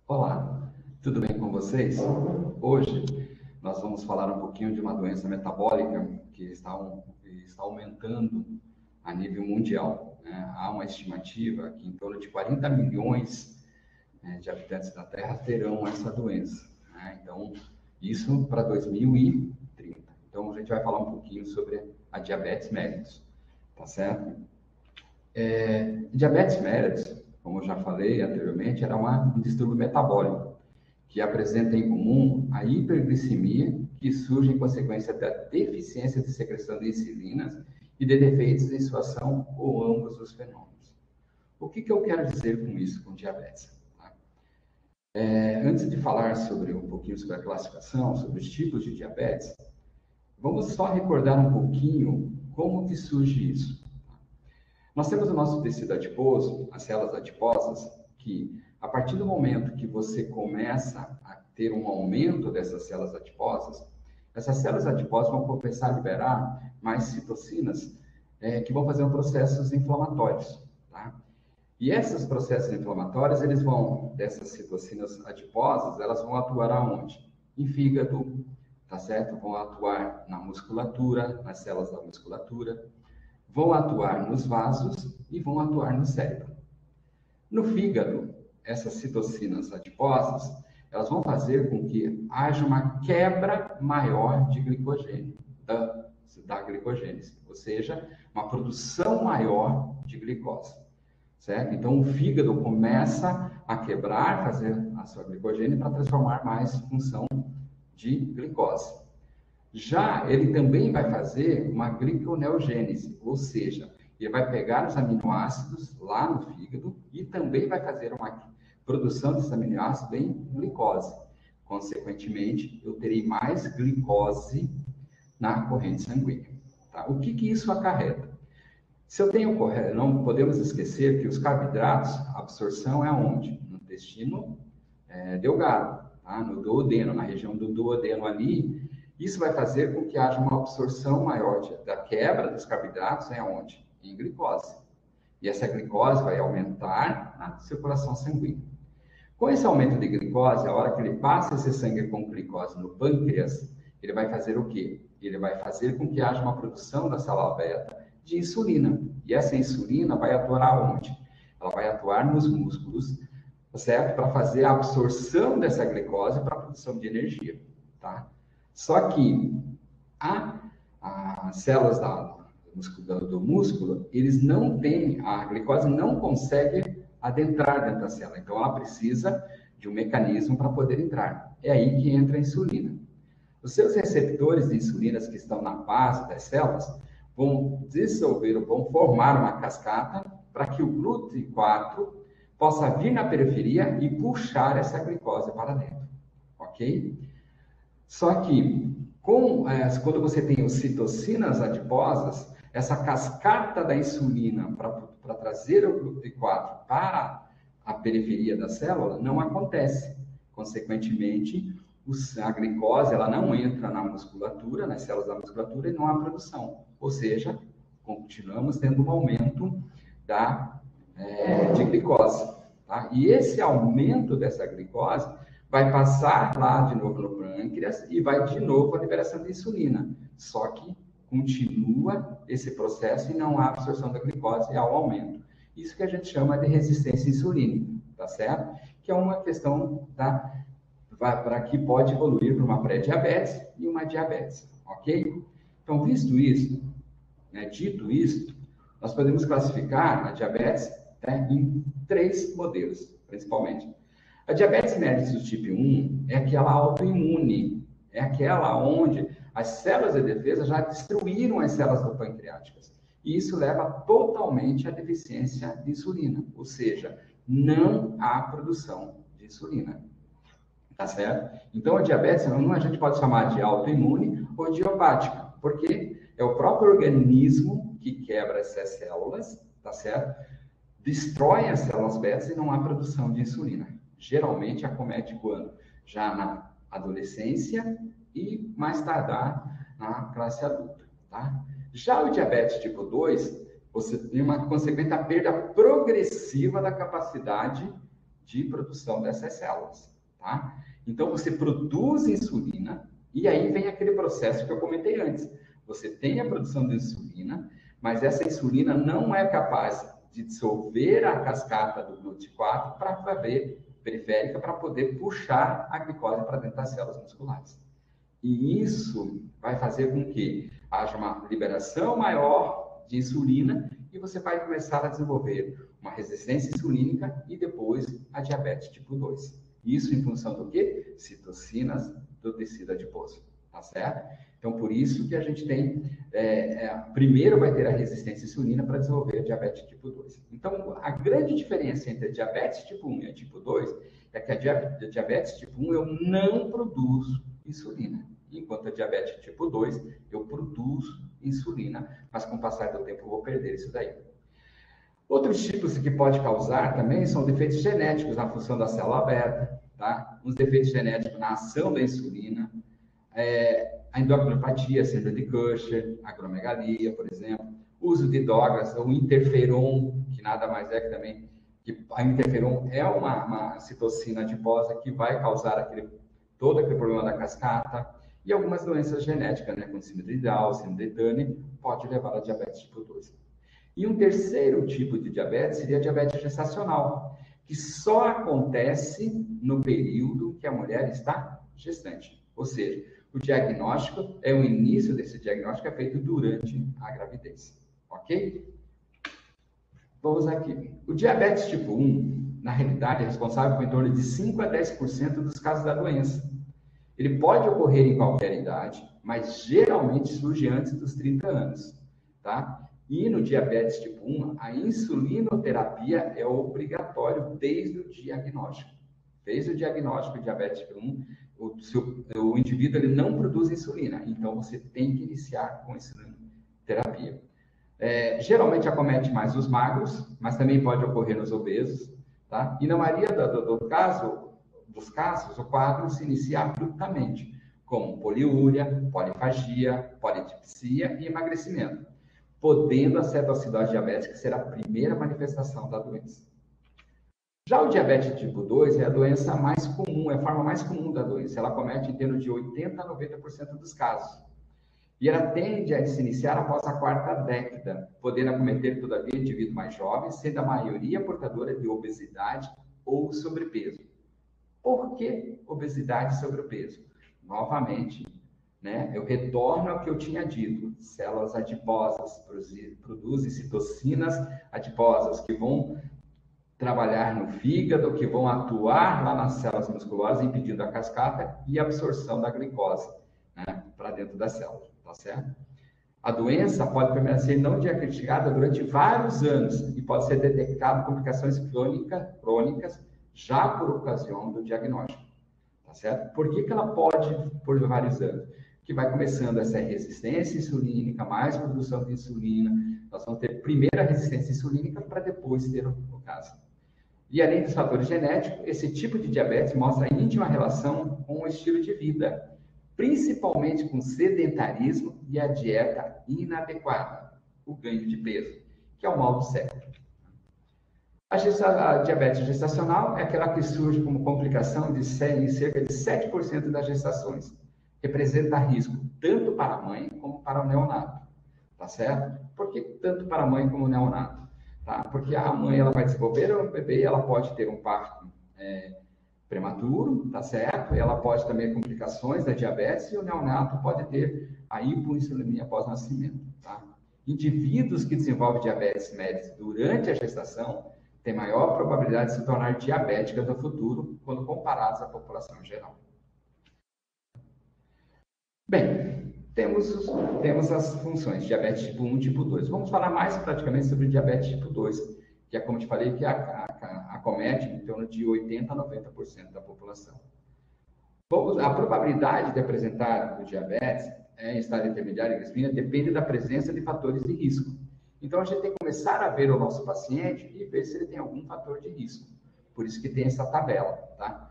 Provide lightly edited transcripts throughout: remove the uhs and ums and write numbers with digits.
Olá, tudo bem com vocês? Hoje nós vamos falar um pouquinho de uma doença metabólica que está aumentando a nível mundial, né? Há uma estimativa que em torno de 40 milhões, de habitantes da Terra terão essa doença, né? Então, isso para 2030. Então, a gente vai falar um pouquinho sobre a diabetes mellitus, tá certo? Diabetes mellitus, como eu já falei anteriormente, era um distúrbio metabólico que apresenta em comum a hiperglicemia, que surge em consequência da deficiência de secreção de insulinas e de defeitos em sua ação ou ambos os fenômenos. O que eu quero dizer com isso, com diabetes? Antes de falar um pouquinho sobre a classificação, sobre os tipos de diabetes, vamos só recordar um pouquinho como que surge isso. Nós temos o nosso tecido adiposo, as células adiposas, que a partir do momento que você começa a ter um aumento dessas células adiposas, essas células adiposas vão começar a liberar mais citocinas, que vão fazer processos inflamatórios, tá? E esses processos inflamatórios, dessas citocinas adiposas, elas vão atuar aonde? Em fígado, tá certo? Vão atuar na musculatura, nas células da musculatura, vão atuar nos vasos e vão atuar no cérebro. No fígado, essas citocinas adiposas, elas vão fazer com que haja uma quebra maior de glicogênio, da glicogênese, ou seja, uma produção maior de glicose, certo? Então, o fígado começa a quebrar, fazer a sua glicogênio para transformar mais função de glicose. Já ele também vai fazer uma gliconeogênese, ou seja, ele vai pegar os aminoácidos lá no fígado e também vai fazer uma produção desses aminoácidos em glicose. Consequentemente, eu terei mais glicose na corrente sanguínea. Tá? O que isso acarreta? Se eu tenho correto, não podemos esquecer que os carboidratos, a absorção é onde? No intestino delgado, tá? No duodeno, na região do duodeno ali. Isso vai fazer com que haja uma absorção maior da quebra dos carboidratos onde? Em glicose. E essa glicose vai aumentar na circulação sanguínea. Com esse aumento de glicose, a hora que ele passa esse sangue com glicose no pâncreas, ele vai fazer o quê? Ele vai fazer com que haja uma produção da célula beta de insulina. E essa insulina vai atuar onde? Ela vai atuar nos músculos, certo? Para fazer a absorção dessa glicose para a produção de energia, tá? Só que as células do músculo, eles não têm, a glicose não consegue adentrar dentro da célula. Então, ela precisa de um mecanismo para poder entrar. É aí que entra a insulina. Os seus receptores de insulinas que estão na base das células vão vão formar uma cascata para que o GLUT4 possa vir na periferia e puxar essa glicose para dentro, ok? Só que, quando você tem as citocinas adiposas, essa cascata da insulina para trazer o GLUT4 para a periferia da célula não acontece. Consequentemente, a glicose ela não entra na musculatura, nas células da musculatura, e não há produção. Ou seja, continuamos tendo um aumento de glicose. Tá? E esse aumento dessa glicose vai passar lá de novo no pâncreas e vai de novo a liberação de insulina. Só que continua esse processo e não há absorção da glicose e há um aumento. Isso que a gente chama de resistência insulínica, tá certo? Que é uma questão para que pode evoluir para uma pré-diabetes e uma diabetes, ok? Então, visto isso, dito isso, nós podemos classificar a diabetes em 3 modelos, principalmente. A diabetes mellitus tipo 1 é aquela autoimune, é aquela onde as células de defesa já destruíram as células pancreáticas. E isso leva totalmente à deficiência de insulina, ou seja, não há produção de insulina. Tá certo? Então, a diabetes, a gente pode chamar de autoimune ou idiopática, porque é o próprio organismo que quebra essas células, tá certo? Destrói as células beta e não há produção de insulina. Geralmente acomete quando? Já na adolescência e mais tardar na classe adulta, tá? Já o diabetes tipo 2, você tem uma consequente perda progressiva da capacidade de produção dessas células, tá? Então, você produz insulina e aí vem aquele processo que eu comentei antes. Você tem a produção de insulina, mas essa insulina não é capaz de dissolver a cascata do GLUT4 para a veia periférica para poder puxar a glicose para dentro das células musculares. E isso vai fazer com que haja uma liberação maior de insulina e você vai começar a desenvolver uma resistência insulínica e depois a diabetes tipo 2. Isso em função do quê? Citocinas do tecido adiposo, tá certo? Então, por isso que a gente tem, primeiro vai ter a resistência insulina para desenvolver a diabetes tipo 2. Então, a grande diferença entre a diabetes tipo 1 e a tipo 2 é que a diabetes tipo 1 eu não produzo insulina, enquanto a diabetes tipo 2 eu produzo insulina, mas com o passar do tempo eu vou perder isso daí. Outros tipos que pode causar também são defeitos genéticos na função da célula aberta, tá? Uns defeitos genéticos na ação da insulina, a endocrinopatia, síndrome de Kucher, acromegalia, por exemplo, uso de drogas, o interferon, que nada mais é que também, que a interferon é uma citocina adiposa que vai causar todo aquele problema da cascata, e algumas doenças genéticas, né, como síndrome de Down, síndrome de Turner, pode levar a diabetes tipo 2. E um terceiro tipo de diabetes seria a diabetes gestacional, que só acontece no período que a mulher está gestante. Ou seja, o diagnóstico, o início desse diagnóstico é feito durante a gravidez. Ok? Vamos aqui. O diabetes tipo 1, na realidade, é responsável por em torno de 5 a 10% dos casos da doença. Ele pode ocorrer em qualquer idade, mas geralmente surge antes dos 30 anos, tá? E no diabetes tipo 1, a insulinoterapia é obrigatório desde o diagnóstico. Desde o diagnóstico de diabetes tipo 1, o indivíduo ele não produz insulina, então você tem que iniciar com insulinoterapia. Geralmente acomete mais os magros, mas também pode ocorrer nos obesos, tá? E na maioria dos casos, o quadro se inicia abruptamente, como poliúria, polifagia, polidipsia e emagrecimento, podendo a cetoacidose diabética ser a primeira manifestação da doença. Já o diabetes tipo 2 é a doença mais comum, é a forma mais comum da doença. Ela acomete em torno de 80% a 90% dos casos. E ela tende a se iniciar após a quarta década, podendo acometer, todavia, indivíduos mais jovens, sendo a maioria portadora de obesidade ou sobrepeso. Por que obesidade e sobrepeso? Novamente, né, eu retorno ao que eu tinha dito. Células adiposas produzem citocinas adiposas que vão trabalhar no fígado, que vão atuar lá nas células musculares, impedindo a cascata e a absorção da glicose, né, para dentro da célula, tá certo? A doença pode permanecer não diagnosticada durante vários anos e pode ser detectada complicações crônicas já por ocasião do diagnóstico, tá certo? Por que ela pode por vários anos? Que vai começando essa resistência insulínica, mais produção de insulina, nós vamos ter primeiro a resistência insulínica para depois ter o caso. E além dos fatores genéticos, esse tipo de diabetes mostra íntima relação com o estilo de vida, principalmente com o sedentarismo e a dieta inadequada, o ganho de peso, que é o mal do século. A diabetes gestacional é aquela que surge como complicação em cerca de 7% das gestações. Representa risco tanto para a mãe como para o neonato, tá certo? Por que tanto para a mãe como o neonato? Tá? Porque a mãe ela vai desenvolver o bebê, ela pode ter um parto prematuro, tá certo? Ela pode também ter complicações da diabetes e o neonato pode ter a hipoinsulinemia após nascimento, tá? Indivíduos que desenvolvem diabetes mellitus durante a gestação têm maior probabilidade de se tornar diabéticas no futuro quando comparados à população geral. Bem, temos as funções, diabetes tipo 1 e tipo 2. Vamos falar mais praticamente sobre o diabetes tipo 2, que é, como te falei, que acomete em torno de 80% a 90% da população. A probabilidade de apresentar o diabetes em estado intermediário e glicemia depende da presença de fatores de risco. Então, a gente tem que começar a ver o nosso paciente e ver se ele tem algum fator de risco. Por isso que tem essa tabela, tá?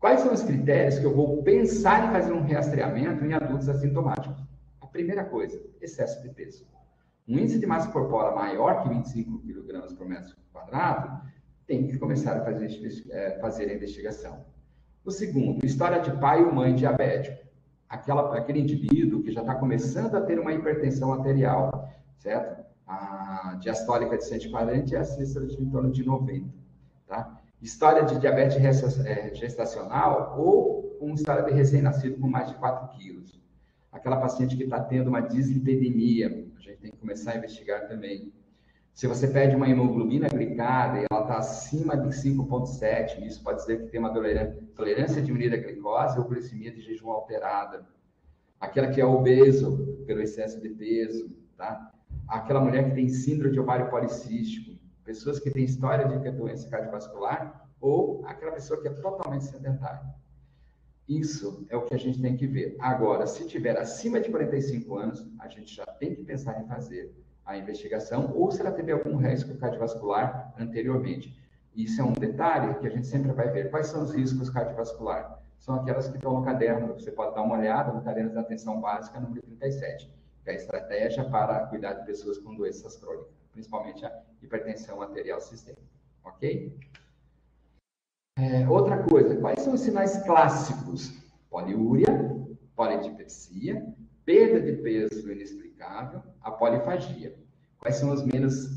Quais são os critérios que eu vou pensar em fazer um rastreamento em adultos assintomáticos? A primeira coisa, excesso de peso. Um índice de massa corpórea maior que 25 kg por metro quadrado tem que começar a fazer a investigação. O segundo, história de pai ou mãe diabético. Aquele indivíduo que já está começando a ter uma hipertensão arterial, certo? A diastólica de 140 e a sístole de em torno de 90, tá? História de diabetes gestacional ou com história de recém-nascido com mais de 4 quilos. Aquela paciente que está tendo uma dislipidemia, a gente tem que começar a investigar também. Se você pede uma hemoglobina glicada e ela está acima de 5,7, isso pode dizer que tem uma tolerância diminuída à glicose ou glicemia de jejum alterada. Aquela que é obeso pelo excesso de peso, tá? Aquela mulher que tem síndrome de ovário policístico, pessoas que têm história de doença cardiovascular ou aquela pessoa que é totalmente sedentária. Isso é o que a gente tem que ver. Agora, se tiver acima de 45 anos, a gente já tem que pensar em fazer a investigação ou se ela teve algum risco cardiovascular anteriormente. Isso é um detalhe que a gente sempre vai ver. Quais são os riscos cardiovasculares? São aquelas que estão no caderno, você pode dar uma olhada no caderno da atenção básica, número 37, que é a estratégia para cuidar de pessoas com doenças crônicas, principalmente a hipertensão arterial sistêmica, ok? Outra coisa, quais são os sinais clássicos? Poliúria, polidipepsia, perda de peso inexplicável, a polifagia. Quais são os menos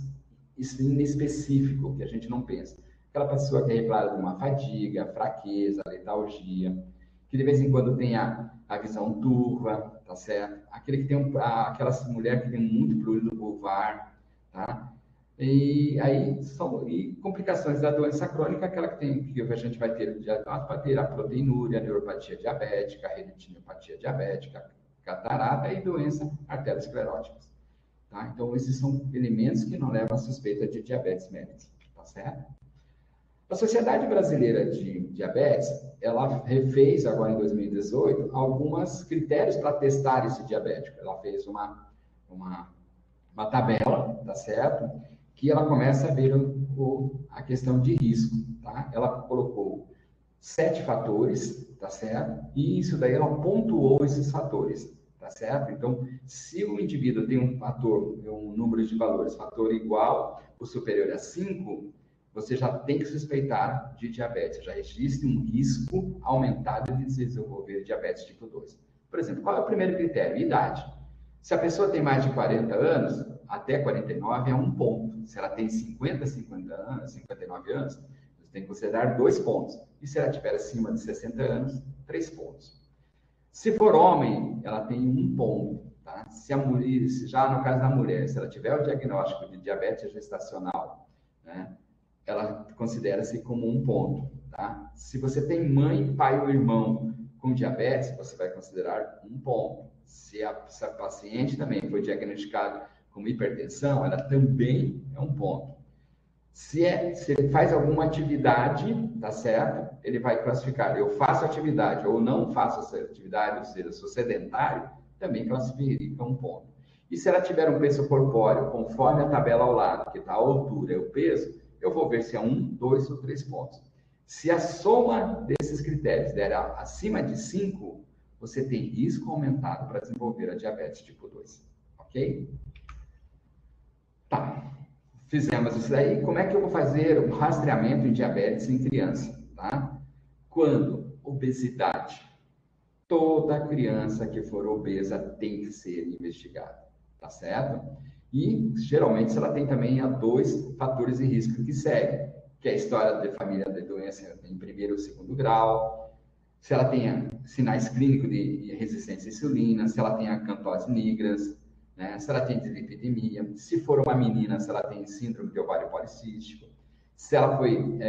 inespecíficos que a gente não pensa? Aquela pessoa que é reclara de uma fadiga, fraqueza, letargia, que de vez em quando tem a visão turva, tá certo? Aquele que tem aquela mulher que tem muito fluido vulvar, tá? E aí são complicações da doença crônica, aquela que a gente vai ter a proteinúria, a neuropatia diabética, a retinopatia diabética, catarata e doença arterioscleróticas. Tá? Então, esses são elementos que não levam à suspeita de diabetes mellitus, tá certo? A Sociedade Brasileira de Diabetes, ela refez agora em 2018 alguns critérios para testar esse diabético. Ela fez uma tabela, tá certo? Que ela começa a ver a questão de risco, tá? Ela colocou 7 fatores, tá certo? E isso daí ela pontuou esses fatores, tá certo? Então, se o indivíduo tem um número de valores, fator igual ou superior a 5, você já tem que suspeitar de diabetes, já existe um risco aumentado de desenvolver diabetes tipo 2. Por exemplo, qual é o primeiro critério? Idade. Se a pessoa tem mais de 40 anos, até 49 é 1 ponto. Se ela tem 50 anos, 59 anos, você tem que considerar 2 pontos. E se ela tiver acima de 60 anos, 3 pontos. Se for homem, ela tem 1 ponto. Tá? Se a mulher, já no caso da mulher, se ela tiver o diagnóstico de diabetes gestacional, né, ela considera-se como 1 ponto. Tá? Se você tem mãe, pai ou irmão com diabetes, você vai considerar 1 ponto. Se a paciente também foi diagnosticada como hipertensão, ela também é 1 ponto. Se ele faz alguma atividade, tá certo? Ele vai classificar, eu faço atividade ou não faço essa atividade, ou seja, sou sedentário, também classifica 1 ponto. E se ela tiver um peso corpóreo, conforme a tabela ao lado, que está a altura e o peso, eu vou ver se é 1, 2 ou 3 pontos. Se a soma desses critérios der acima de 5, você tem risco aumentado para desenvolver a diabetes tipo 2, ok? Tá, fizemos isso daí. Como é que eu vou fazer o rastreamento em diabetes em criança, tá? Quando? Obesidade. Toda criança que for obesa tem que ser investigada, tá certo? E, geralmente, se ela tem também 2 fatores de risco que seguem, que é a história de família de doença em primeiro ou segundo grau, se ela tenha sinais clínicos de resistência à insulina, se ela tem acantose nigras, né? Se ela tem dislipidemia, se for uma menina, se ela tem síndrome de ovário policístico, se ela foi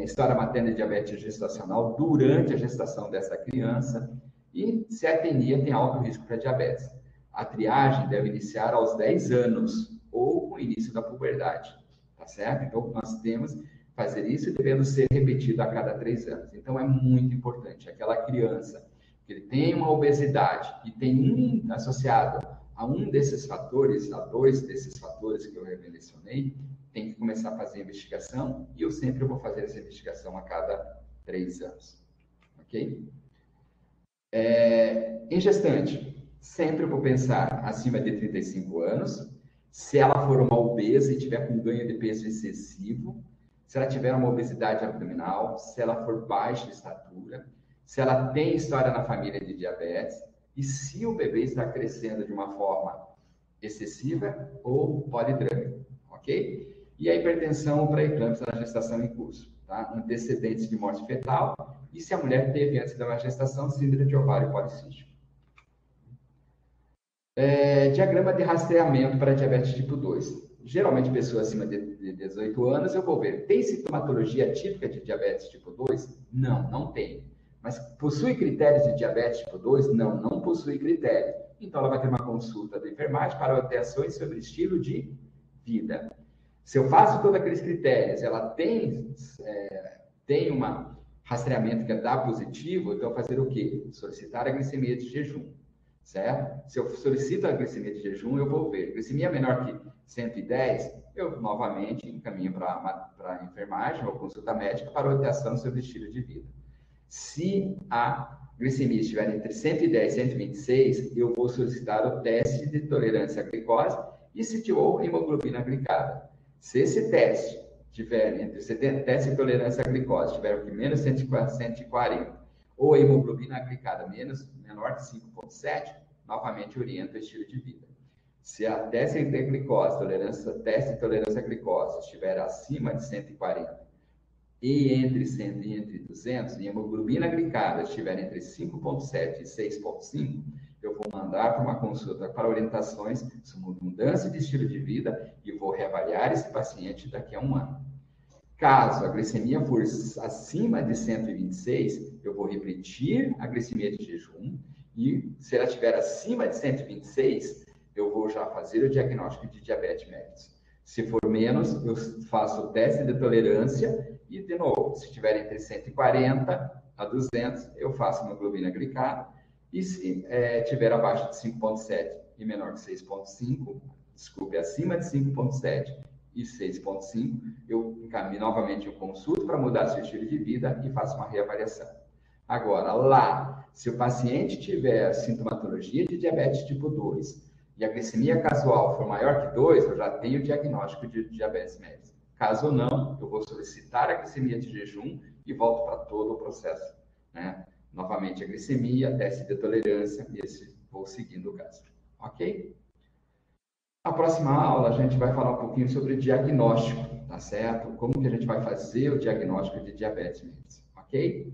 história materna de diabetes gestacional durante a gestação dessa criança e se a etnia tem alto risco para diabetes. A triagem deve iniciar aos 10 anos ou com o início da puberdade, tá certo? Então, nós temos que fazer isso devendo ser repetido a cada 3 anos. Então, é muito importante. Aquela criança que ele tem uma obesidade e tem associado a um desses fatores, a 2 desses fatores que eu mencionei, tem que começar a fazer a investigação e eu sempre vou fazer essa investigação a cada 3 anos, ok? Em gestante, sempre vou pensar acima de 35 anos, se ela for uma obesa e tiver com ganho de peso excessivo, se ela tiver uma obesidade abdominal, se ela for baixa de estatura, se ela tem história na família de diabetes e se o bebê está crescendo de uma forma excessiva ou polidrâmica, ok? E a hipertensão ou pré-eclâmpsia na gestação em curso, tá? Antecedentes de morte fetal e se a mulher teve antes da gestação síndrome de ovário policístico. Diagrama de rastreamento para diabetes tipo 2. Geralmente, pessoas acima de 18 anos, eu vou ver, tem sintomatologia típica de diabetes tipo 2? Não, não tem. Mas possui critérios de diabetes tipo 2? Não, não possui critérios. Então, ela vai ter uma consulta da enfermagem para alterações sobre estilo de vida. Se eu faço todos aqueles critérios, ela tem um rastreamento que dá positivo, então fazer o quê? Solicitar a glicemia de jejum, certo? Se eu solicito a glicemia de jejum, eu vou ver. Glicemia menor que 110, eu novamente encaminho para a enfermagem ou consulta médica para orientação sobre estilo de vida. Se a glicemia estiver entre 110 e 126, eu vou solicitar o teste de tolerância à glicose e se tiver hemoglobina glicada. Se esse teste tiver teste de tolerância à glicose tiver menos 140 ou a hemoglobina glicada menor que 5,7, novamente orienta o estilo de vida. Se a teste de glicose, teste de tolerância à glicose estiver acima de 140 e entre 100 e entre 200, e a hemoglobina glicada estiver entre 5,7 e 6,5, eu vou mandar para uma consulta para orientações sobre mudança de estilo de vida e vou reavaliar esse paciente daqui a um ano. Caso a glicemia for acima de 126, eu vou repetir a glicemia de jejum e se ela estiver acima de 126, eu vou já fazer o diagnóstico de diabetes mellitus. Se for menos, eu faço o teste de tolerância e, de novo, se estiver entre 140 a 200, eu faço hemoglobina glicada. E se tiver abaixo de 5,7 e menor que 6,5, desculpe, acima de 5,7 e 6,5, eu encaminho novamente o consulto para mudar seu estilo de vida e faço uma reavaliação. Agora, lá, se o paciente tiver sintomatologia de diabetes tipo 2 e a glicemia casual for maior que 2, eu já tenho o diagnóstico de diabetes mellitus. Caso não, eu vou solicitar a glicemia de jejum e volto para todo o processo, né? Novamente a glicemia, teste de tolerância, e vou seguindo o caso. Ok? Na próxima aula, a gente vai falar um pouquinho sobre diagnóstico, tá certo? Como que a gente vai fazer o diagnóstico de diabetes mellitus, ok?